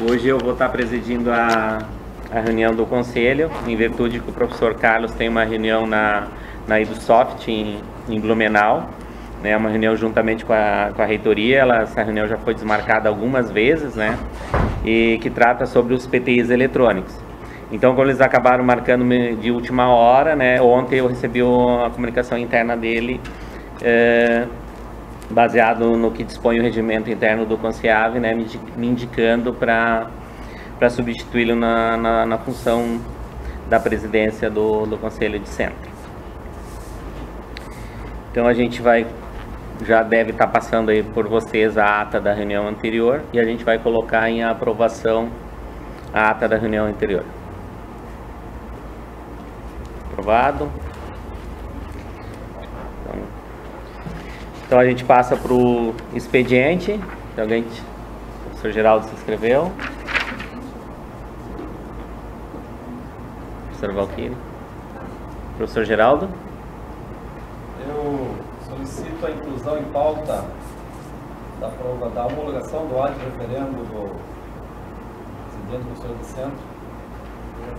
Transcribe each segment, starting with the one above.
Hoje eu vou estar presidindo a reunião do Conselho, em virtude que o professor Carlos tem uma reunião na EduSoft em Blumenau, né, uma reunião juntamente com a reitoria. Essa reunião já foi desmarcada algumas vezes, né, e que trata sobre os PTIs eletrônicos. Então, quando eles acabaram marcando de última hora, né, ontem eu recebi a comunicação interna dele, baseado no que dispõe o regimento interno do CONCEAV, né, me indicando para substituí-lo na função da presidência do Conselho de Centro. Então a gente já deve estar passando aí por vocês a ata da reunião anterior e a gente vai colocar em aprovação a ata da reunião anterior. Aprovado. Então a gente passa para o expediente. Então, o professor Geraldo se inscreveu. Professor Valquírio. Professor Geraldo. Eu solicito a inclusão em pauta da homologação do ato de referendo do presidente do Conselho de Centro,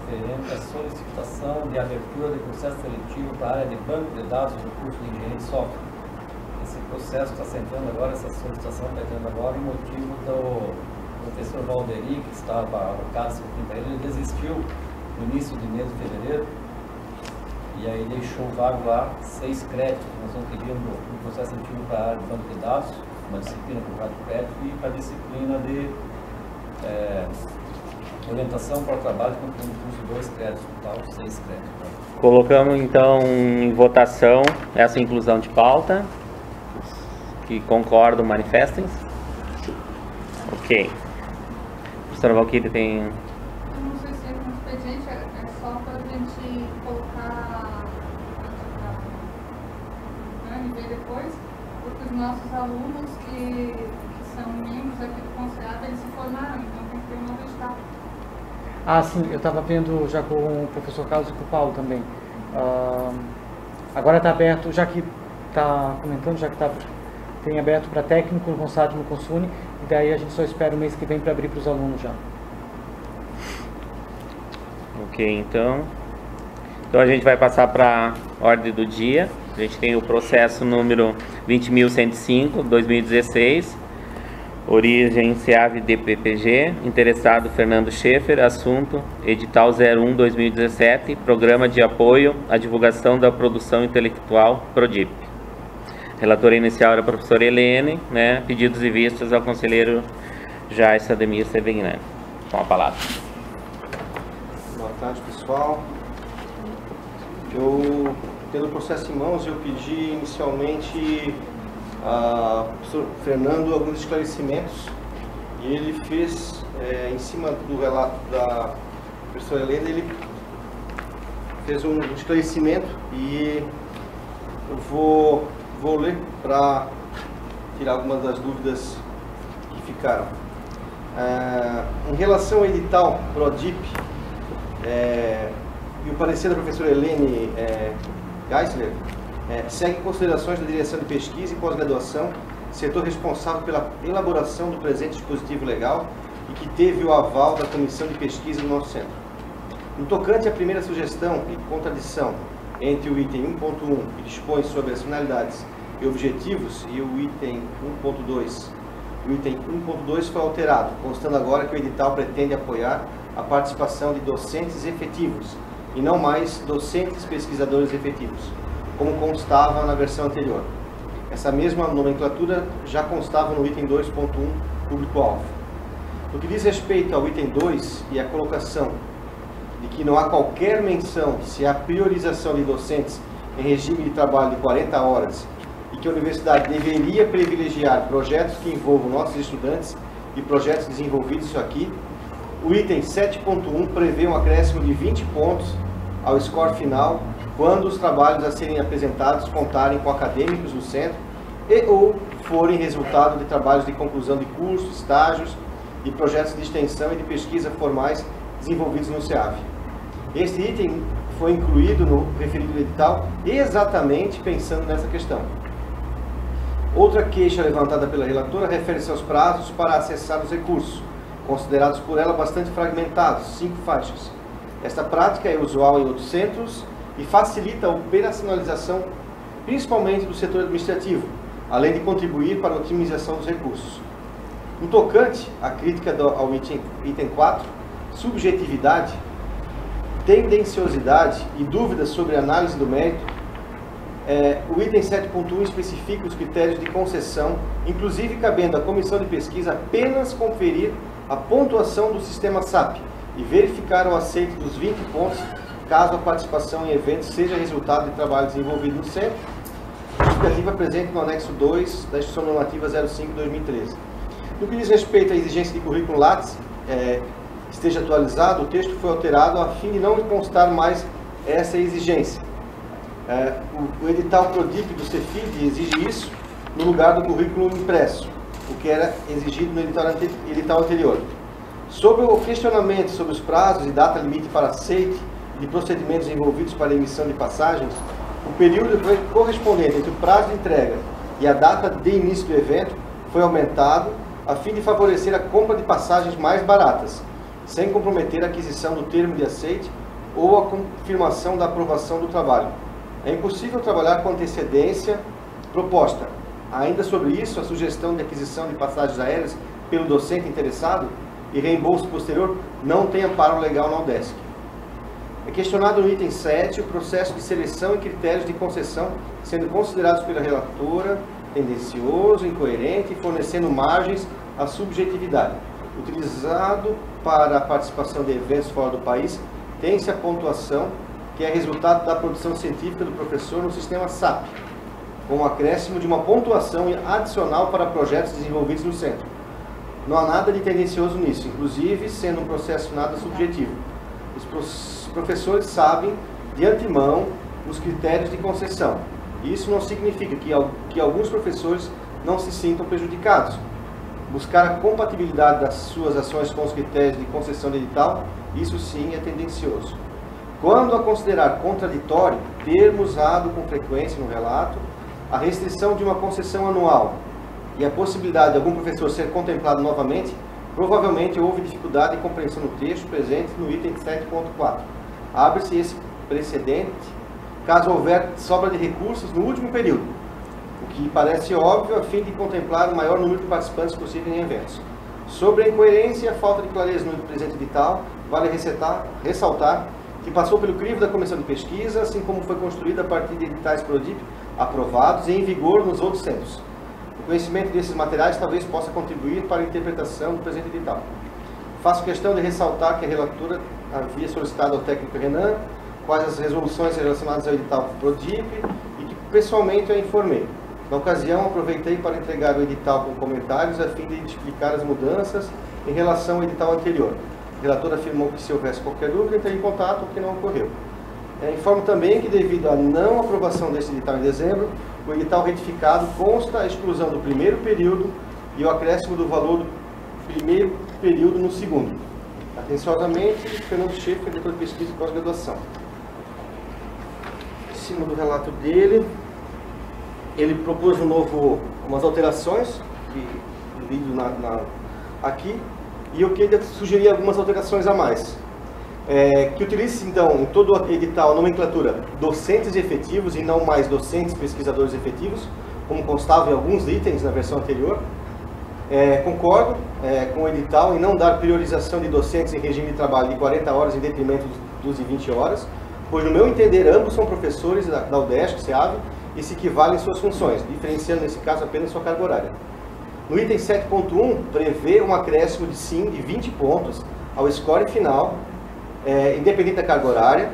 referente à solicitação de abertura de processo seletivo para a área de banco de dados do curso de engenharia de software. Esse processo está sentando agora, essa solicitação está entrando agora, em motivo do professor Valderi, que estava alocado para ele desistiu no início de mês de fevereiro, e aí deixou vago lá 6 créditos. Nós estamos pedindo um processo seletivo para a área de banco de dados, uma disciplina com 4 créditos, e para a disciplina de orientação para o trabalho, com curso 2 créditos, total 6 créditos. Colocamos então em votação essa inclusão de pauta. Que concordam, manifestem-se. Ok. Professora Valquíria tem... Eu não sei se é um expediente, é só para a gente colocar e ver depois, porque os nossos alunos que são membros aqui do Conselho, eles se formaram, então tem que ter uma vez. Ah, sim, eu estava vendo já com o professor Carlos e com o Paulo também. Agora está aberto, já que está comentando, já que tem aberto para técnico no Consat no Consune, e daí a gente só espera o mês que vem para abrir para os alunos já. Ok, então a gente vai passar para a ordem do dia. A gente tem o processo número 20.105, 2016, origem CEAV-DPPG, interessado Fernando Schaeffer, assunto edital 01-2017, programa de apoio à divulgação da produção intelectual PRODIP. Relatora inicial era a professora Helene, né? Pedidos e vistas ao conselheiro Jais Ademir Sevignani. Com a palavra. Boa tarde, pessoal. Tendo o processo em mãos, eu pedi inicialmente ao professor Fernando alguns esclarecimentos e ele fez, em cima do relato da professora Helene, ele fez um esclarecimento e eu vou ler para tirar algumas das dúvidas que ficaram. Em relação ao edital PRODIP e o parecer da professora Helene Geisler, segue considerações da direção de pesquisa e pós-graduação, setor responsável pela elaboração do presente dispositivo legal e que teve o aval da comissão de pesquisa do nosso centro. No tocante à primeira sugestão e contradição entre o item 1.1, que dispõe sobre as finalidades e objetivos, e o item 1.2. O item 1.2 foi alterado, constando agora que o edital pretende apoiar a participação de docentes efetivos, e não mais docentes pesquisadores efetivos, como constava na versão anterior. Essa mesma nomenclatura já constava no item 2.1, público-alvo. No que diz respeito ao item 2 e a colocação de que não há qualquer menção se há priorização de docentes em regime de trabalho de 40 horas e que a universidade deveria privilegiar projetos que envolvam nossos estudantes e projetos desenvolvidos isso aqui, o item 7.1 prevê um acréscimo de 20 pontos ao score final quando os trabalhos a serem apresentados contarem com acadêmicos do centro e ou forem resultado de trabalhos de conclusão de cursos, estágios e projetos de extensão e de pesquisa formais desenvolvidos no CEAV. Este item foi incluído no referido edital exatamente pensando nessa questão. Outra queixa levantada pela relatora refere-se aos prazos para acessar os recursos, considerados por ela bastante fragmentados, 5 faixas. Esta prática é usual em outros centros e facilita a operacionalização, principalmente do setor administrativo, além de contribuir para a otimização dos recursos. No tocante à crítica ao item 4, subjetividade, tendenciosidade e dúvidas sobre a análise do mérito, o item 7.1 especifica os critérios de concessão, inclusive cabendo à comissão de pesquisa apenas conferir a pontuação do sistema SAP e verificar o aceite dos 20 pontos, caso a participação em eventos seja resultado de trabalho desenvolvido no centro. Justificativa presente no anexo 2 da Instrução Normativa 05/2013. No que diz respeito à exigência de currículo Lattes, esteja atualizado, o texto foi alterado a fim de não constar mais essa exigência. O edital Prodip do Cefid exige isso no lugar do currículo impresso, o que era exigido no edital anterior. Sobre o questionamento sobre os prazos e data limite para aceite de procedimentos envolvidos para a emissão de passagens, o período correspondente entre o prazo de entrega e a data de início do evento foi aumentado a fim de favorecer a compra de passagens mais baratas, sem comprometer a aquisição do termo de aceite ou a confirmação da aprovação do trabalho. É impossível trabalhar com antecedência proposta. Ainda sobre isso, a sugestão de aquisição de passagens aéreas pelo docente interessado e reembolso posterior não tem amparo legal na UDESC. É questionado no item 7 o processo de seleção e critérios de concessão sendo considerados pela relatora tendencioso, incoerente e fornecendo margens à subjetividade. Utilizado para a participação de eventos fora do país, tem-se a pontuação que é resultado da produção científica do professor no sistema SAP, com o acréscimo de uma pontuação adicional para projetos desenvolvidos no centro. Não há nada de tendencioso nisso, inclusive sendo um processo nada subjetivo. Os professores sabem de antemão os critérios de concessão. Isso não significa que alguns professores não se sintam prejudicados. Buscar a compatibilidade das suas ações com os critérios de concessão de edital, isso sim é tendencioso. Quando a considerar contraditório, termo usado com frequência no relato, a restrição de uma concessão anual e a possibilidade de algum professor ser contemplado novamente, provavelmente houve dificuldade de compreensão no texto presente no item 7.4. Abre-se esse precedente caso houver sobra de recursos no último período, o que parece óbvio a fim de contemplar o maior número de participantes possível em eventos. Sobre a incoerência e a falta de clareza no presente edital, vale ressaltar que passou pelo crivo da comissão de pesquisa, assim como foi construída a partir de editais Prodip aprovados e em vigor nos outros centros. O conhecimento desses materiais talvez possa contribuir para a interpretação do presente edital. Faço questão de ressaltar que a relatora havia solicitado ao técnico Renan quais as resoluções relacionadas ao edital Prodip e que pessoalmente eu informei. Na ocasião, aproveitei para entregar o edital com comentários a fim de explicar as mudanças em relação ao edital anterior. O relator afirmou que se houvesse qualquer dúvida, entraria em contato, o que não ocorreu. Informo também que devido à não aprovação deste edital em dezembro, o edital retificado consta a exclusão do primeiro período e o acréscimo do valor do primeiro período no segundo. Atenciosamente, Fernando Schaefer, diretor de pesquisa e pós-graduação. Em cima do relato dele, ele propôs umas alterações aqui, e eu queria sugerir algumas alterações a mais. Que utilize, então, em todo o edital a nomenclatura docentes efetivos e não mais docentes pesquisadores efetivos, como constava em alguns itens na versão anterior. Concordo com o edital em não dar priorização de docentes em regime de trabalho de 40 horas em detrimento dos de 20 horas, pois, no meu entender, ambos são professores da UDESC, SEAV, e se equivalem em suas funções, diferenciando nesse caso apenas sua carga horária. No item 7.1, prevê um acréscimo de 20 pontos ao score final, independente da carga horária,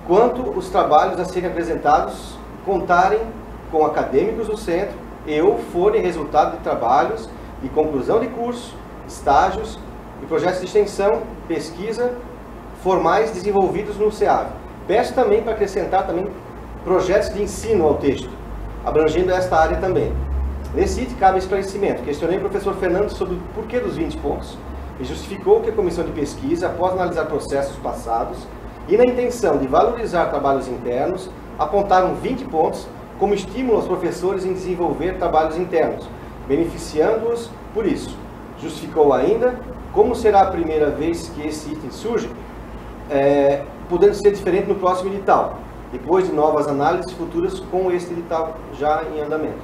quanto os trabalhos a serem apresentados contarem com acadêmicos do centro e ou forem resultado de trabalhos de conclusão de curso, estágios e projetos de extensão, pesquisa, formais desenvolvidos no SEAV. Peço também para acrescentar também projetos de ensino ao texto, abrangendo esta área também. Nesse item cabe esclarecimento. Questionei o professor Fernando sobre o porquê dos 20 pontos e justificou que a comissão de pesquisa, após analisar processos passados e na intenção de valorizar trabalhos internos, apontaram 20 pontos como estímulo aos professores em desenvolver trabalhos internos, beneficiando-os por isso. Justificou ainda como será a primeira vez que esse item surge, podendo ser diferente no próximo edital, depois de novas análises futuras com esse edital já em andamento.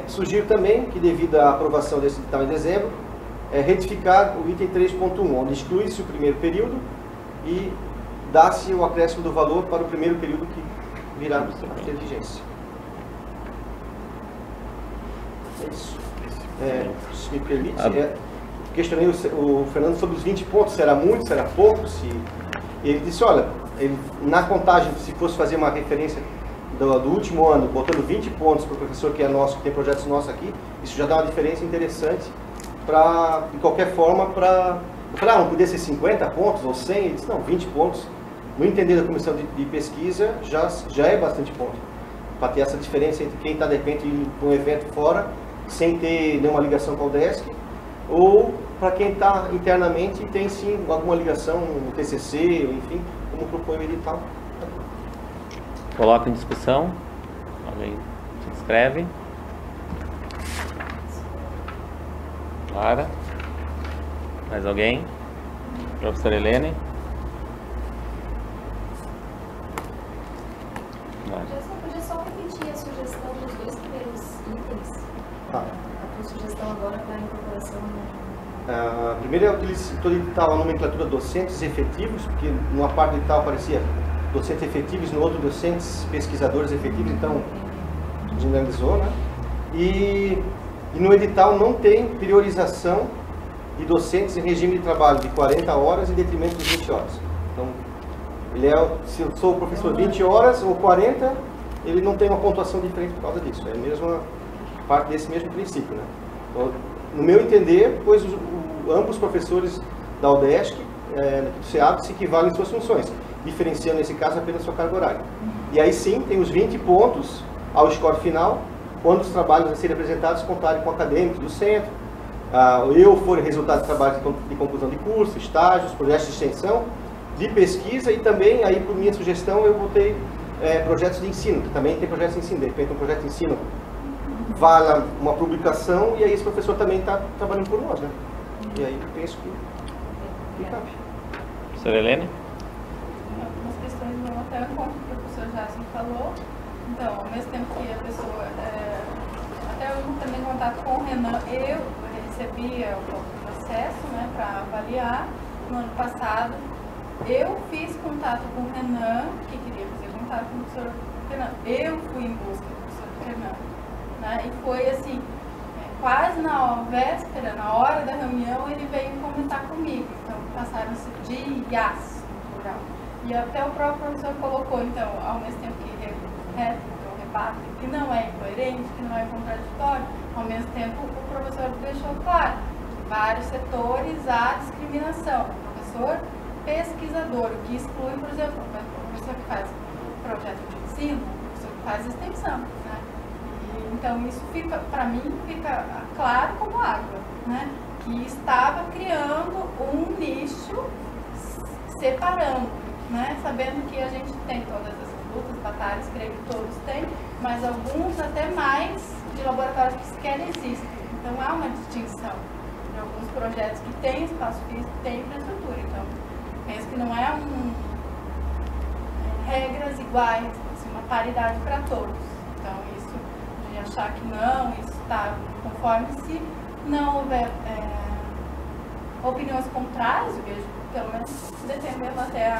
Sugiro também que, devido à aprovação desse edital em dezembro, retificar o item 3.1, onde exclui-se o primeiro período e dá-se o acréscimo do valor para o primeiro período que virá a ter vigência. É isso. Se me permite, questionei o Fernando sobre os 20 pontos, se era muito, se era pouco, ele disse, olha, na contagem, se fosse fazer uma referência do último ano, botando 20 pontos para o professor que é nosso, que tem projetos nossos aqui, isso já dá uma diferença interessante para, de qualquer forma, para... Eu falei, não podia ser 50 pontos ou 100? Ele disse, não, 20 pontos. No entender da comissão de pesquisa, já é bastante ponto. Para ter essa diferença entre quem está, de repente, indo para um evento fora, sem ter nenhuma ligação com o UDESC, ou para quem está internamente e tem, sim, alguma ligação no TCC, ou enfim, como propõe o edital. Coloca em discussão. Alguém se inscreve. Clara. Mais alguém? Professora Helene? Podia só repetir a sugestão dos 2 primeiros itens? A tua sugestão agora para a incorporação A primeira é utilizar todo edital a nomenclatura docentes efetivos, porque numa parte do edital aparecia docentes efetivos, no outro docentes pesquisadores efetivos, então generalizou, né? E no edital não tem priorização de docentes em regime de trabalho de 40 horas em detrimento dos 20 horas. Então, se eu sou o professor 20 horas ou 40, ele não tem uma pontuação diferente por causa disso. É a mesma parte desse mesmo princípio, né? Então, no meu entender, pois ambos professores da UDESC, do SEAP, se equivalem em suas funções, diferenciando nesse caso apenas sua carga horária. E aí sim, tem os 20 pontos ao score final, quando os trabalhos a serem apresentados contarem com acadêmicos do centro, eu for resultado de trabalhos de conclusão de curso, estágios, projetos de extensão, de pesquisa e também, aí por minha sugestão, eu botei projetos de ensino, que também tem projetos de ensino, de repente um projeto de ensino vale uma publicação e aí esse professor também está trabalhando por nós, né? E aí eu penso que cabe. Professora Helene? Algumas questões vão até o ponto que o professor Jason falou. Então, ao mesmo tempo que a pessoa, até eu também em contato com o Renan, eu recebia o processo, né, para avaliar no ano passado. Eu fiz contato com o Renan, que queria fazer contato com o professor Renan. Eu fui em busca do professor Renan, né, e foi assim, quase na véspera, na hora da reunião, ele veio comentar comigo. Então, passaram-se dias no plural. E até o próprio professor colocou, então, ao mesmo tempo que rebate, que não é incoerente, que não é contraditório, ao mesmo tempo o professor deixou claro que vários setores há discriminação. O professor pesquisador, o que exclui, por exemplo, o professor que faz projeto de ensino, o professor que faz extensão, né? E, então isso fica, para mim, fica claro como água, né? Que estava criando um nicho separando, né? Sabendo que a gente tem todas as lutas, batalhas, creio que todos têm, mas alguns até mais de laboratórios que sequer existem. Então há uma distinção de alguns projetos que têm espaço físico, têm infraestrutura. Então, penso que não é regras iguais, assim, uma paridade para todos. Então, isso de achar que não, isso está conforme, se não houver opiniões contrárias, eu vejo, pelo menos defendendo até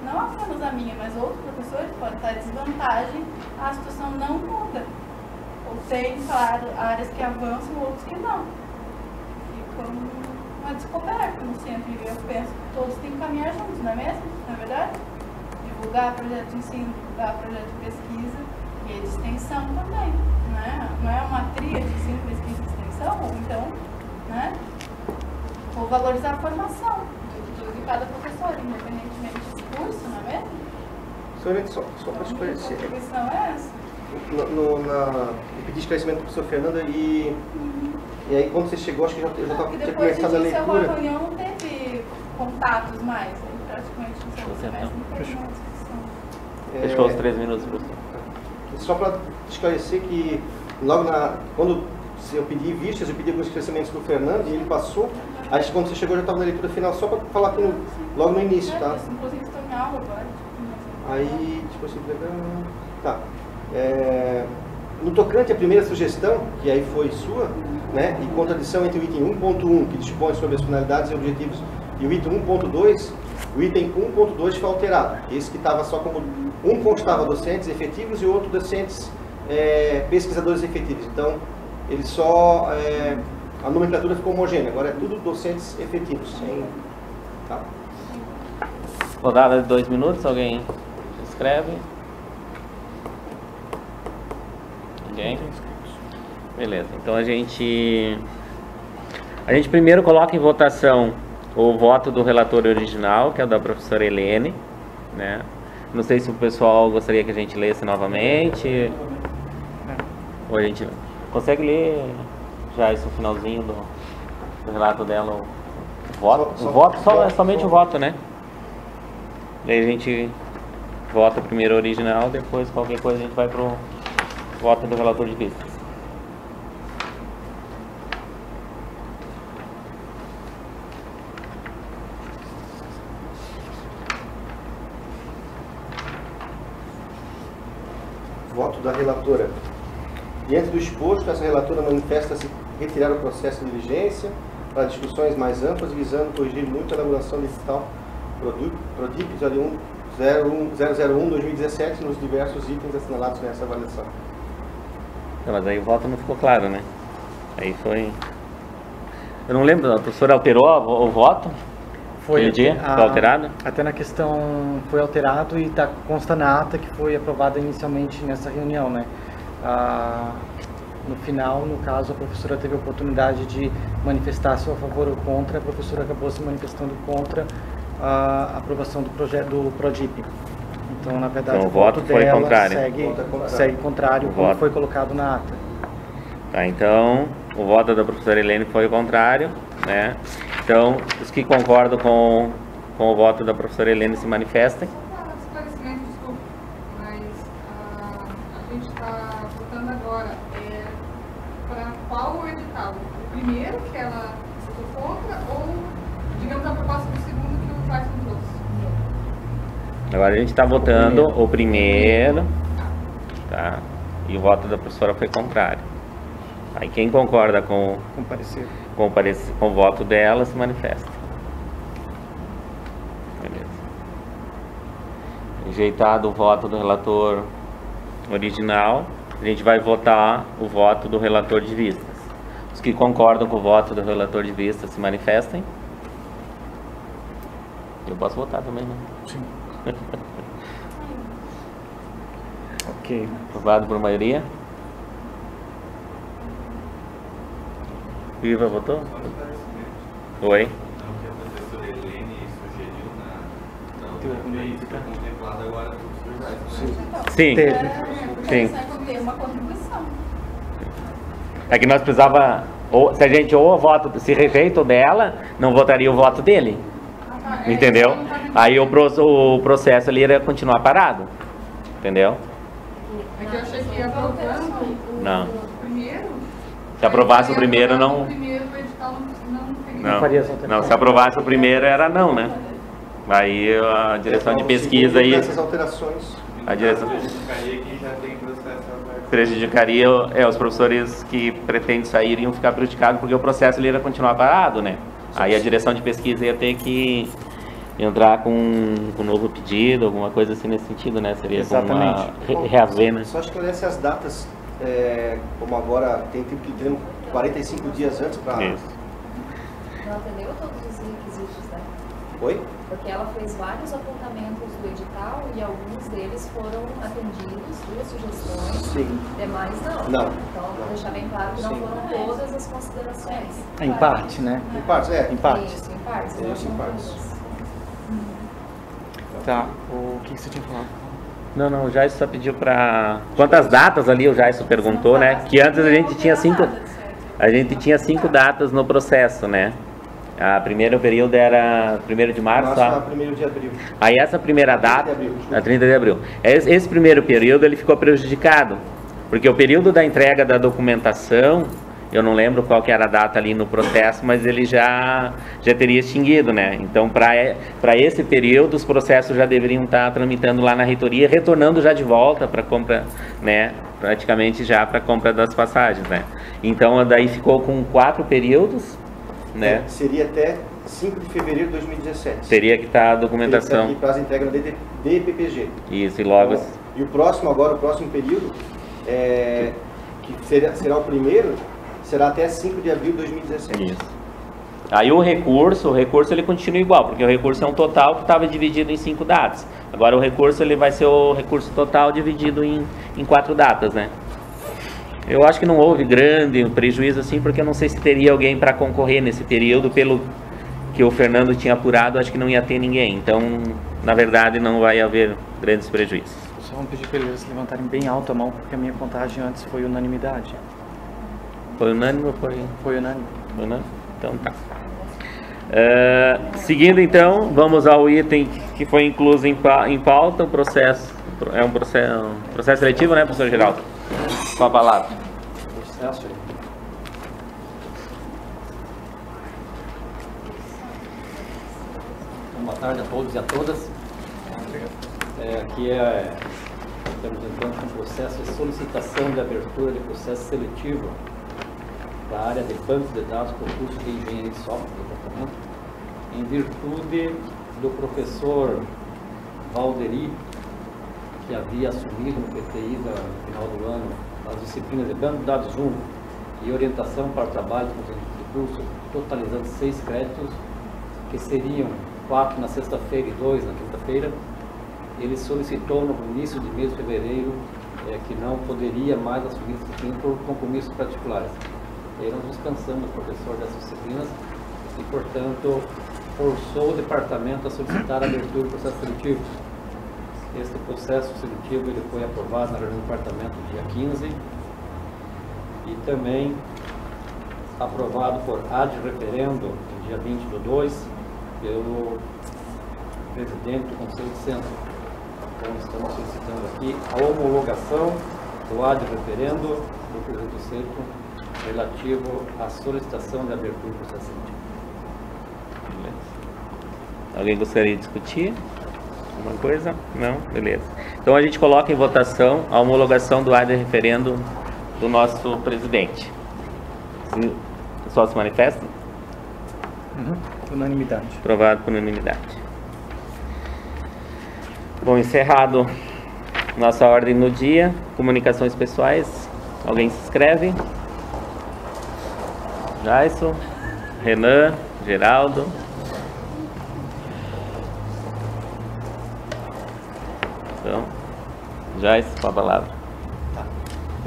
não apenas a minha, mas outros professores podem estar em desvantagem, a situação não muda. Ou tem, claro, áreas que avançam, outros que não. Fica uma descoberta no centro, e eu penso que todos têm que caminhar juntos, não é mesmo? Não é verdade? Divulgar projeto de ensino, divulgar projeto de pesquisa e de extensão também, né? Não é uma tríade de ensino, pesquisa e extensão, ou então, né? Ou valorizar a formação de cada professor, independentemente do curso, não é mesmo? Senhora, só para esclarecer. A contribuição é essa? Eu pedi esclarecimento para o professor Fernando e aí quando você chegou, acho que eu já tinha começado a leitura. Depois a reunião não teve contatos mais, praticamente não sei mais, não teve mais discussão. Fechou os 3 minutos, professor. Só para esclarecer que logo quando eu pedi vistas, eu pedi alguns esclarecimentos para o Fernando e ele passou, Aí quando você chegou já estava na leitura final, só para falar aqui logo no início, tá? Inclusive estou em aula agora. Aí, tipo assim, tá. No tocante à primeira sugestão, que aí foi sua, né, e contradição entre o item 1.1, que dispõe sobre as finalidades e objetivos, e o item 1.2, o item 1.2 foi alterado. Esse que estava só como... Um constava docentes efetivos e o outro docentes pesquisadores efetivos. Então, ele só... a nomenclatura ficou homogênea. Agora é tudo docentes efetivos. Tá? Rodada de 2 minutos, alguém escreve? Ninguém? Beleza, então a gente primeiro coloca em votação o voto do relator original, que é o da professora Helene, né? Não sei se o pessoal gostaria que a gente lesse novamente. Ou a gente consegue ler já esse finalzinho do relato dela, o voto? Somente o voto, né? Daí a gente vota primeiro o original, depois qualquer coisa a gente vai pro voto do relator de vistas. Voto da relatora. Diante do exposto, essa relatora manifesta-se retirar o processo de diligência para discussões mais amplas, visando corrigir muito a elaboração desse tal PRODIP 001-2017 nos diversos itens assinalados nessa avaliação. Mas aí o voto não ficou claro, né? Aí foi... Eu não lembro, a professora alterou o voto? Foi alterado? Até na questão foi alterado e consta na ata que foi aprovada inicialmente nessa reunião, né? No final, no caso, a professora teve a oportunidade de manifestar-se a favor ou contra, a professora acabou se manifestando contra a aprovação do projeto do PRODIP. Então, na verdade, então, o voto foi dela contrário. segue contrário, como foi colocado na ata. Tá, então, o voto da professora Helene foi o contrário, né? Então, os que concordam com o voto da professora Helene se manifestem. Esclarecimento, desculpa, mas a gente está votando agora para qual edital? O primeiro que ela votou contra ou, digamos, a proposta do segundo que o Tyson trouxe? Agora a gente está votando o primeiro, tá? E o voto da professora foi contrário. Aí quem concorda com o voto dela se manifesta. Beleza. Rejeitado o voto do relator original, a gente vai votar o voto do relator de vistas. Os que concordam com o voto do relator de vistas se manifestem. Eu posso votar também, né? Sim. Ok. Aprovado por maioria. Viva votou? Oi? Não, que a professora Helene sugeriu na outra vez, foi contemplado agora por professor. Sim. Sim. Ter uma contribuição. É que nós precisava, se a gente se rejeita o dela, não votaria o voto dele. Entendeu? Aí o processo ali iria continuar parado. Entendeu? É que eu achei que ia aprovando Não. o primeiro. Se aprovasse o primeiro, não. O primeiro, o edital Não, se aprovasse o primeiro era não, né? Aí a direção de pesquisa aí. Essas alterações. A direção Prejudicaria quem já tem processo aberto. prejudicaria os professores que pretendem sair iam ficar prejudicados porque o processo ali ia continuar parado, né? Aí a direção de pesquisa ia ter que entrar com um novo pedido, alguma coisa assim nesse sentido, né? Seria Exatamente. Uma reaver, né? Só esclarece as datas, como agora temos 45 dias antes para... Isso. Não atendeu todos os requisitos, né? Oi? Porque ela fez vários apontamentos do edital e alguns deles foram atendidos, 2 sugestões, Sim. demais não. Não. Então, vou deixar bem claro que não Sim. foram todas as considerações. Em parte, né? Em partes, Em partes. Isso, em partes. não Isso, em são partes. todas. Tá. O que você tinha falado? Não, o Jaisso só pediu para... Quantas datas ali o Jaisso perguntou, né? Que antes a gente tinha 5 datas no processo, né? A primeiro período era 1º de março, Março a 1º de abril. Aí essa primeira data, 30 de abril, desculpa. 30 de abril. Esse primeiro período ele ficou prejudicado, porque o período da entrega da documentação eu não lembro qual que era a data ali no processo, mas ele já teria extinguido, né? Então, para esse período, os processos já deveriam estar tramitando lá na reitoria, retornando já de volta para compra, né? Praticamente já para compra das passagens, né? Então, daí ficou com 4 períodos, né? Seria até 5 de fevereiro de 2017. Teria que estar a documentação. E prazo entrega no DPPG. Isso, e logo... Então, e o próximo período, que será o primeiro, será até 5 de abril de 2017. Isso. Aí o recurso ele continua igual, porque o recurso é um total que estava dividido em 5 datas. Agora o recurso ele vai ser o recurso total dividido em 4 datas, né? Eu acho que não houve grande prejuízo assim, porque eu não sei se teria alguém para concorrer nesse período, pelo que o Fernando tinha apurado, acho que não ia ter ninguém. Então, na verdade, não vai haver grandes prejuízos. Só vamos pedir para eles levantarem bem alto a mão, porque a minha contagem antes foi unanimidade. Foi unânime ou foi? Foi unânime. Foi unânime? Então tá. Seguindo então, vamos ao item que foi incluso em pauta, o processo. É um processo seletivo, né, professor Geraldo? Com a palavra. Processo. Boa tarde a todos e a todas. Aqui estamos entrando com um processo de solicitação de abertura de processo seletivo para a área de banco de dados para o curso de engenharia de software do departamento, em virtude do professor Valderi, que havia assumido no PTI no final do ano as disciplinas de banco de dados 1 e orientação para trabalho de curso, totalizando 6 créditos, que seriam 4 na sexta-feira e 2 na quinta-feira. Ele solicitou no início de mês de fevereiro que não poderia mais assumir essa disciplina por compromissos particulares. E aí nós nos cansamos do professor dessas disciplinas e, portanto, forçou o departamento a solicitar a abertura do processo seletivo. Este processo seletivo ele foi aprovado na reunião do departamento dia 15 e também aprovado por ad referendo no dia 20/2 pelo presidente do Conselho de Centro. Então estamos solicitando aqui a homologação do ad referendo do presidente do Centro relativo à solicitação de abertura do processo seletivo. Alguém gostaria de discutir alguma coisa? Não? Beleza. Então a gente coloca em votação a homologação do ad referendo do nosso presidente. O pessoal se manifesta? Unanimidade. Aprovado por unanimidade. Bom, encerrado nossa ordem no dia. Comunicações pessoais. Alguém se inscreve? Jason, Renan, Geraldo. Então, Jason, com a palavra. Tá.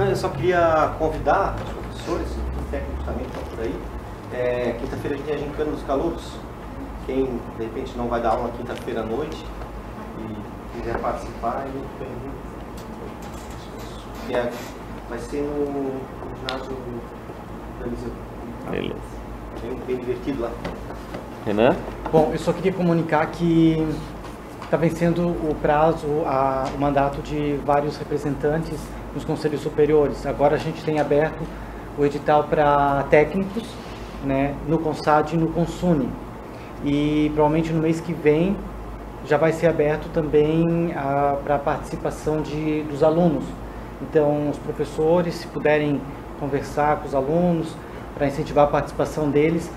Eu só queria convidar os professores, os técnicos também que estão por aí. Quinta-feira a gente tem a Gincana dos Calouros. Quem de repente não vai dar aula quinta-feira à noite e quiser participar, é muito bem-vindo. Vai ser no ginásio da Liseu. Beleza. Bem divertido lá. Renan? Bom, eu só queria comunicar que está vencendo o prazo, o mandato de vários representantes nos conselhos superiores. Agora a gente tem aberto o edital para técnicos, né, no CONSAD e no CONSUNE. E provavelmente no mês que vem já vai ser aberto também para a participação dos alunos. Então, os professores, se puderem conversar com os alunos para incentivar a participação deles,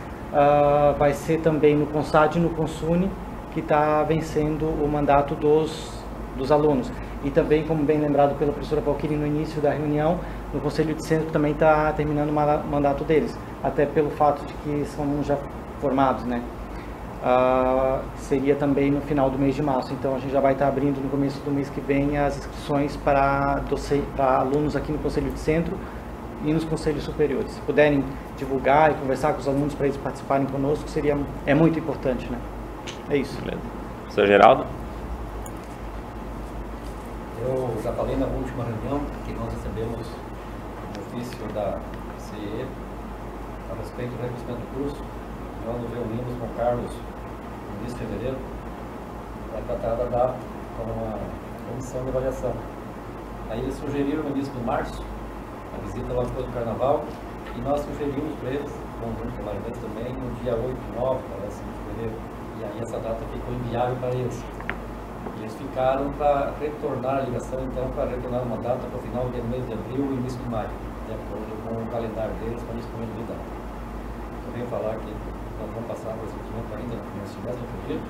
vai ser também no CONSAD e no CONSUNE que está vencendo o mandato dos alunos. E também, como bem lembrado pela professora Valquíria no início da reunião, no Conselho de Centro também está terminando o mandato deles, até pelo fato de que são já formados, né? Seria também no final do mês de março, então a gente já vai estar abrindo no começo do mês que vem as inscrições para alunos aqui no Conselho de Centro e nos conselhos superiores. Se puderem divulgar e conversar com os alunos para eles participarem conosco, é muito importante, né? É isso. Professor Geraldo? Eu já falei na última reunião que nós recebemos um ofício da CIE a respeito do reconhecimento do curso. Nós nos reunimos com o Carlos no início de fevereiro para tratar da data com uma comissão de avaliação. Aí eles sugeriram no início de março a visita lá depois do Carnaval E nós sugerimos para eles, conjunto com a Marinês também, no dia 8, 9, parece, de fevereiro. E aí essa data ficou inviável para eles. E eles ficaram para retornar a ligação, então, para retornar uma data para o final do mês de abril e início de maio, de acordo com o calendário deles, para disponibilidade. Eu venho falar que nós vamos passar por esse documento ainda no começo do mês, eu acredito.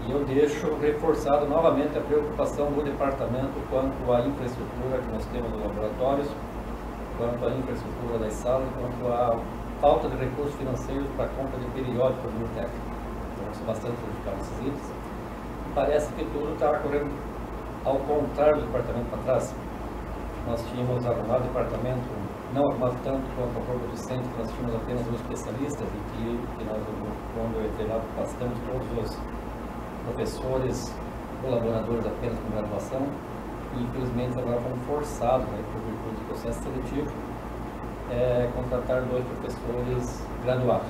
E eu deixo reforçado novamente a preocupação do departamento quanto à infraestrutura que nós temos nos laboratórios, quanto à infraestrutura das salas, quanto à falta de recursos financeiros para a compra de periódicos da biblioteca. Então, isso é bastante prejudicado nesses itens. E parece que tudo está correndo ao contrário do departamento para trás. Nós tínhamos arrumado o departamento, não arrumado tanto quanto a corpo docente, que nós tínhamos apenas um especialista, e que nós, quando eu entrei lá, passamos todos os professores, colaboradores apenas com graduação, e infelizmente agora fomos forçados, por virtude do processo seletivo, contratar 2 professores graduados.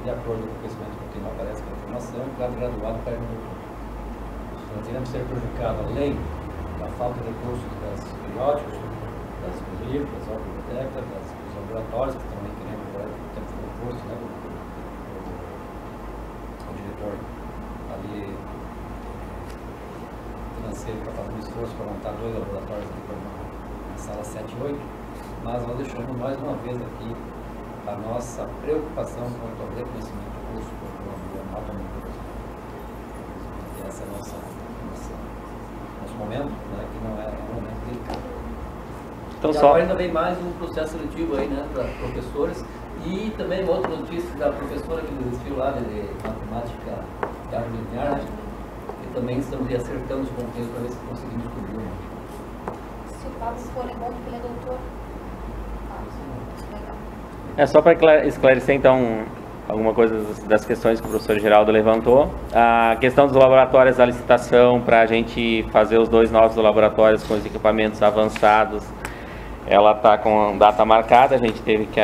De acordo com o conhecimento que não aparece com a informação, cada graduado perde um doutor. Nós iremos ser prejudicados, além da falta de recursos das periódicos, das livros, das bibliotecas, dos laboratórios, que também queremos agora ter um recurso, né, o diretor ali financeiro para fazer um esforço para montar 2 laboratórios aqui na sala 7 e 8, mas nós deixamos mais uma vez aqui a nossa preocupação quanto ao reconhecimento do curso do autonomia. Esse é o nosso momento, né, que não é um momento delicado. Então, e agora ainda vem mais um processo seletivo aí, né, para professores, e também uma outra notícia da professora que desistiu lá de matemática de árvore linear, né, e também estamos aí acertando os pontos para ver se conseguimos cobrir. Né. Se o Pablo for é bom porque ele é doutor. É só para esclarecer então alguma coisa das questões que o professor Geraldo levantou. A questão dos laboratórios, a licitação para a gente fazer os 2 novos laboratórios com os equipamentos avançados, ela está com data marcada, a gente teve que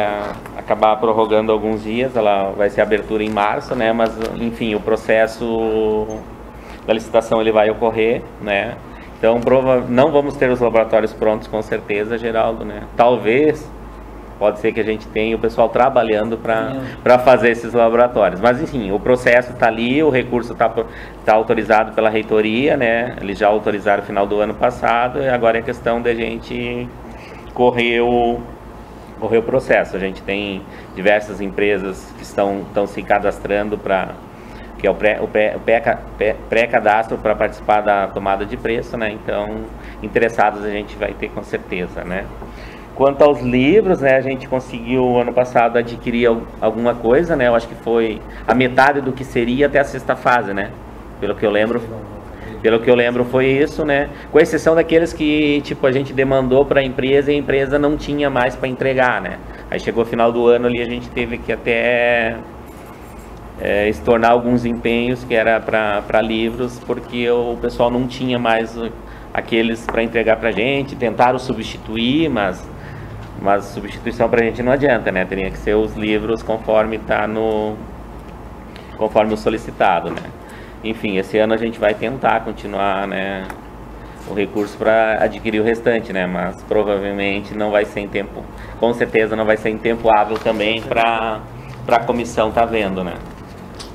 acabar prorrogando alguns dias, ela vai ser abertura em março, né? Mas enfim, o processo da licitação ele vai ocorrer, né? Então não vamos ter os laboratórios prontos com certeza, Geraldo, né? Talvez pode ser que a gente tenha o pessoal trabalhando para fazer esses laboratórios. Mas, enfim, o processo está ali, o recurso está autorizado pela reitoria, né? Eles já autorizaram no final do ano passado, e agora é questão da gente correr o processo. A gente tem diversas empresas que estão se cadastrando que é o pré-cadastro para participar da tomada de preço, né? Então, interessados a gente vai ter com certeza, né? Quanto aos livros, né, a gente conseguiu ano passado adquirir alguma coisa, né, eu acho que foi a metade do que seria até a 6ª fase, né, pelo que eu lembro foi isso, né, com exceção daqueles que, tipo, a gente demandou para a empresa e a empresa não tinha mais para entregar, né, aí chegou o final do ano ali, a gente teve que até estornar alguns empenhos que era para livros, porque o pessoal não tinha mais aqueles para entregar para a gente, tentaram substituir, mas substituição para a gente não adianta, né? Teria que ser os livros conforme conforme o solicitado, né? Enfim, esse ano a gente vai tentar continuar, né, o recurso para adquirir o restante, né? Mas provavelmente não vai ser em tempo, com certeza não vai ser em tempo hábil também para a comissão tá vendo, né?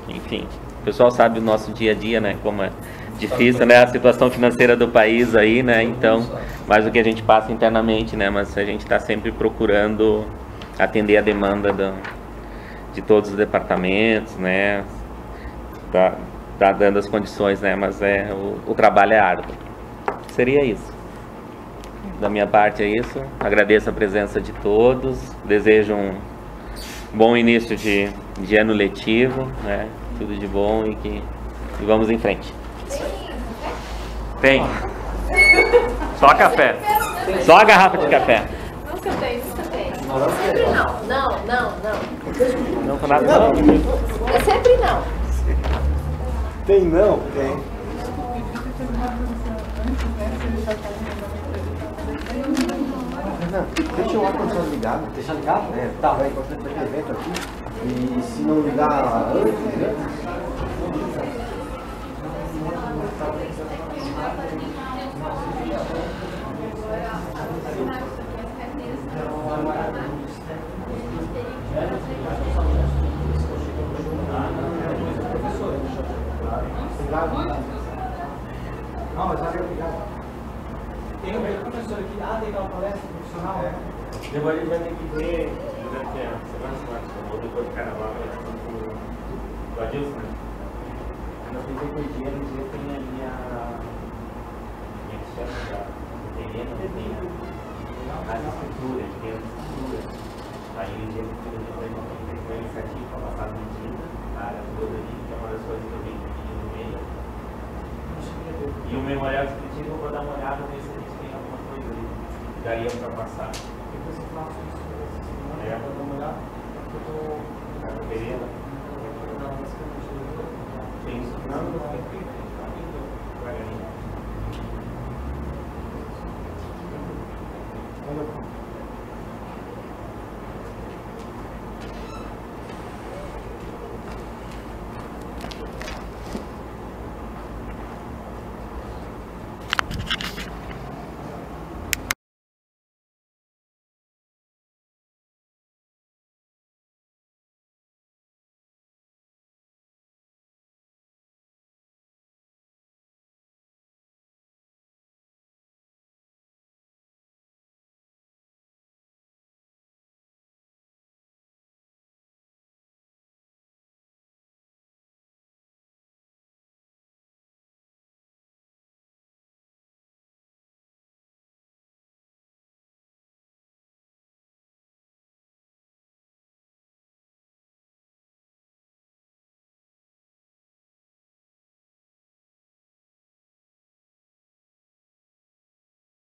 Enfim, o pessoal sabe o nosso dia a dia, né? Como é difícil, né, a situação financeira do país aí, né, então, mais do que a gente passa internamente, né, mas a gente está sempre procurando atender a demanda de todos os departamentos, né, tá dando as condições, né, mas o trabalho é árduo. Seria isso. Da minha parte é isso, agradeço a presença de todos, desejo um bom início de ano letivo, né, tudo de bom e vamos em frente. Tem. Só café. Só a garrafa de café. Nunca tem. Sempre não. Não com nada não? É sempre não. Tem não? Tem. Não, deixa o ar-condicionado ligado. Deixa ligado? Tá, vai continuar com esse evento aqui. E se não ligar antes, né? Não, mas valeu, obrigado. Tem um professor aqui, tem uma palestra profissional, né? Depois a gente vai ter que ver, durante a semana, ou depois do carnaval, com o Adilson, né? Na fisiologia, no dia tem ali a terreno, as estruturas, tem as estruturas. Aí o dia que tem uma iniciativa para passar a medida, a área toda ali, que é uma das coisas que eu vi aqui no meio. E o memorial descritivo eu vou dar uma olhada, ver se a gente tem alguma coisa ali que daria para passar. Depois eu faço isso essa semana, É. vou dar uma olhada, porque eu estou... Querendo? Não, basicamente, Tem isso? Não, não.